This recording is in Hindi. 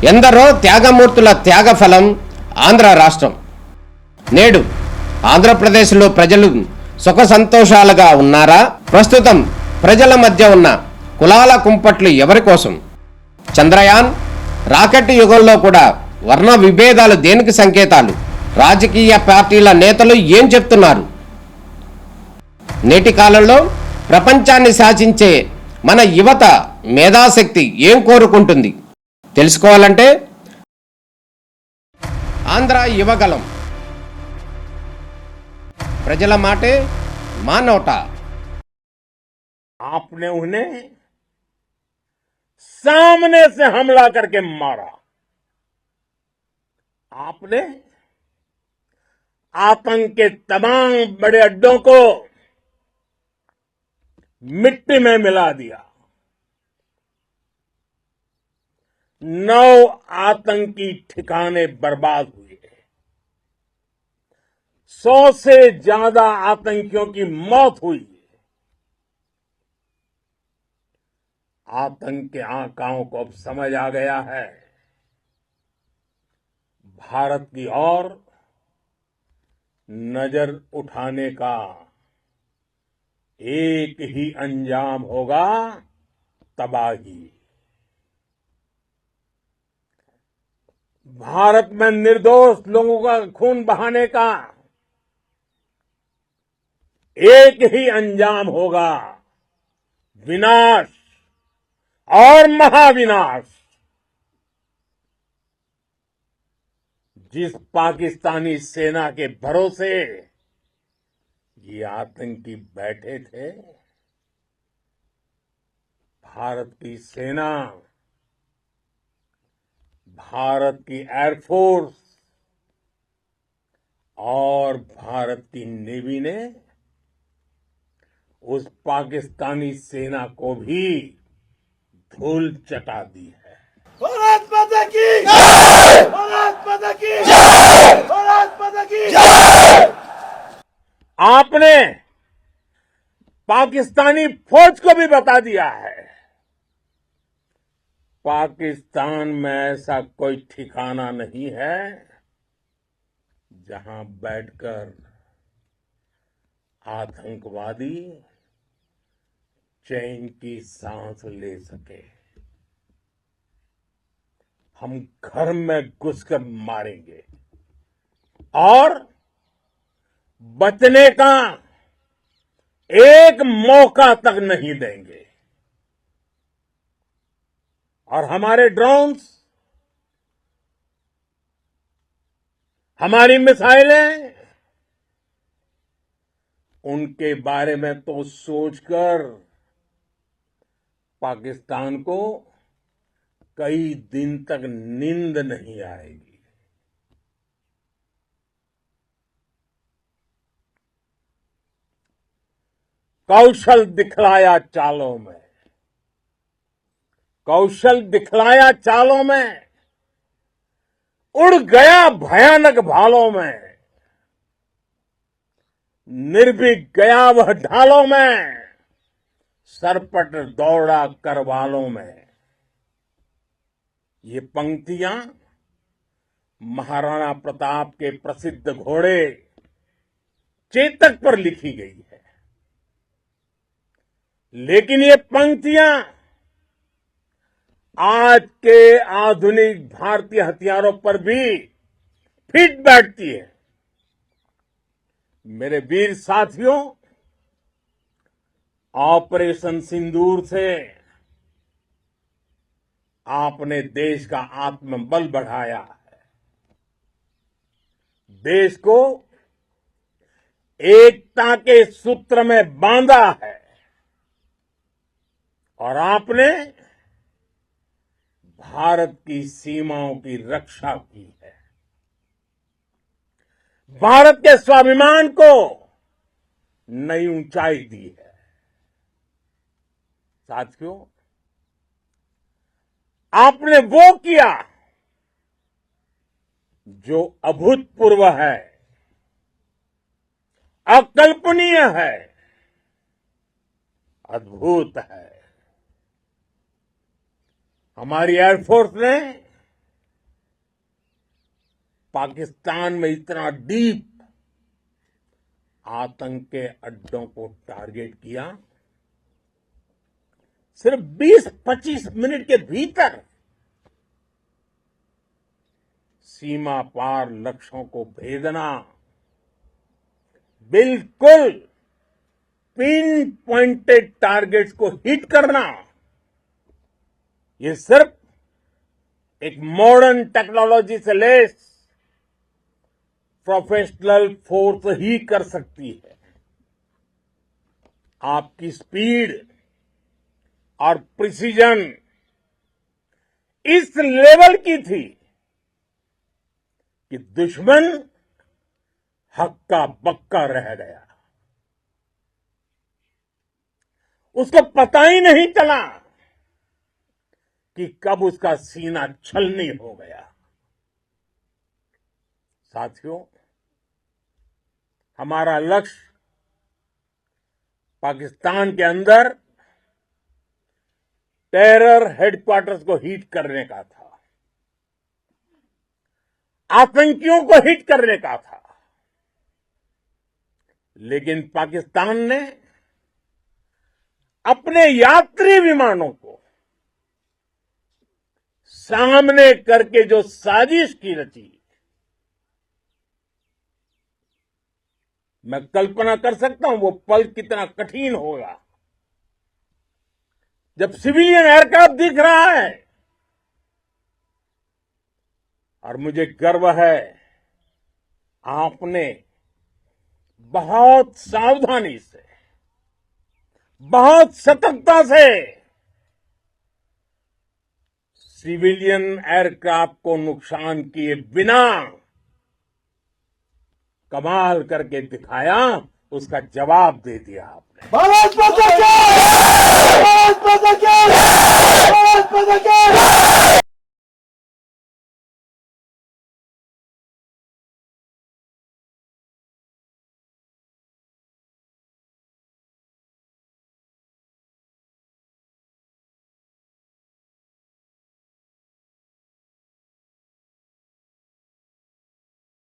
ఎందరో త్యాగమూర్తుల త్యాగఫలం ఆంధ్ర రాష్ట్రం. నేడు ఆంధ్రప్రదేశ్లో ప్రజలు సుఖ సంతోషాలుగా ఉన్నారా? ప్రస్తుతం ప్రజల మధ్య ఉన్న కులాల కుంపట్లు ఎవరి కోసం? చంద్రయాన్ రాకెట్ యుగంలో కూడా వర్ణ విభేదాలు దేనికి సంకేతాలు? రాజకీయ పార్టీల నేతలు ఏం చెప్తున్నారు? నేటి కాలంలో ప్రపంచాన్ని శాసించే మన యువత మేధాశక్తి ఏం కోరుకుంటుంది? తెలుసుకోవాలంటే ఆంధ్ర యువగలం. ప్రజల మాటే మా నోట. आपने उन्हें सामने से हमला करके मारा. आपने आतंक के तमाम बड़े अड्डों को मिट्टी में मिला दिया. 9 आतंकी ठिकाने बर्बाद हुए. 100 से ज्यादा आतंकियों की मौत हुई. आतंक के आकाओं को अब समझ आ गया है. भारत की ओर नजर उठाने का एक ही अंजाम होगा, तबाही. भारत में निर्दोष लोगों का खून बहाने का एक ही अंजाम होगा, विनाश और महाविनाश. जिस पाकिस्तानी सेना के भरोसे ये आतंकी बैठे थे, भारत की सेना, भारत की एयरफोर्स और भारत की नेवी ने उस पाकिस्तानी सेना को भी धूल चटा दी है. भारत माता की जय! भारत माता की जय! भारत माता की जय! आपने पाकिस्तानी फौज को भी बता दिया है, पाकिस्तान में ऐसा कोई ठिकाना नहीं है जहां बैठकर आतंकवादी चैन की सांस ले सके. हम घर में घुसकर मारेंगे और बचने का एक मौका तक नहीं देंगे. और हमारे ड्रोन्स, हमारी मिसाइलें, उनके बारे में तो सोचकर पाकिस्तान को कई दिन तक नींद नहीं आएगी. कौशल दिखलाया चालों में, कौशल दिखलाया चालों में, उड़ गया भयानक भालों में, निर्भीक गया वह ढालों में, सरपट दौड़ा करवालों में. ये पंक्तियां महाराणा प्रताप के प्रसिद्ध घोड़े चेतक पर लिखी गई है. लेकिन ये पंक्तियां आज के आधुनिक भारतीय हथियारों पर भी फिट बैठती है. मेरे वीर साथियों, ऑपरेशन सिंदूर से आपने देश का आत्मबल बढ़ाया है, देश को एकता के सूत्र में बांधा है और आपने भारत की सीमाओं की रक्षा की है. भारत के स्वाभिमान को नई ऊंचाई दी है. साथियों, आपने वो किया जो अभूतपूर्व है, अकल्पनीय है, अद्भुत है. हमारी एयरफोर्स ने पाकिस्तान में इतना डीप आतंक के अड्डों को टारगेट किया, सिर्फ 20-25 मिनट के भीतर सीमा पार लक्ष्यों को भेदना, बिल्कुल पिन पॉइंटेड टारगेट्स को हिट करना, ये सिर्फ एक मॉडर्न टेक्नोलॉजी से लेस प्रोफेशनल फोर्स ही कर सकती है। आपकी स्पीड और प्रिसीजन इस लेवल की थी कि दुश्मन हक्का बक्का रह गया। उसको पता ही नहीं चला कि कब उसका सीना छलनी हो गया। साथियों, हमारा लक्ष्य पाकिस्तान के अंदर टेरर हेडक्वार्टर्स को हिट करने का था, आतंकियों को हिट करने का था, लेकिन पाकिस्तान ने अपने यात्री विमानों को सामने करके जो साजिश की रची, मैं कल्पना कर सकता हूं वो पल कितना कठिन होगा जब सिविलियन एयरक्राफ्ट दिख रहा है। और मुझे गर्व है, आपने बहुत सावधानी से, बहुत सतर्कता से सिविलियन एयरक्राफ्ट को नुकसान किए बिना कमाल करके दिखाया, उसका जवाब दे दिया आपने। भारत माता की! भारत माता की! भारत माता की!